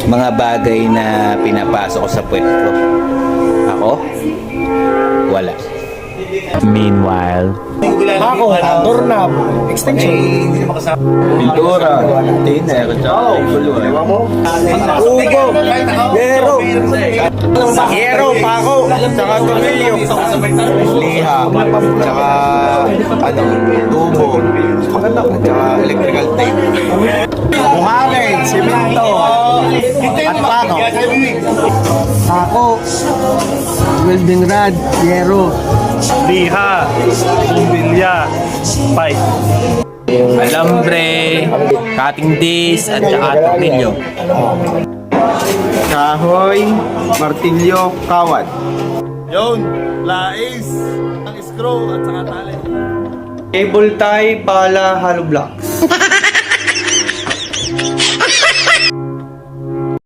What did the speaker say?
mga bagay na pinapasok ko sa puwet ko. Ako? Wala. Meanwhile, Ako, doorknob, extension. pintura, thinner, tsaka Ubo, yero, pako, tsaka tornilyo, liha, tsaka tubo, tsaka electrical tape. Buhangin, simento, at pako. Pako, welding rod, yero. Liha, bumbilya, pipe. alambre, cutting disc, at tsaka tornilyo. Kahoy, martilyo, kawad. Yun, lais, ang screw at saka tali. Cable tie, pala, hollow blocks.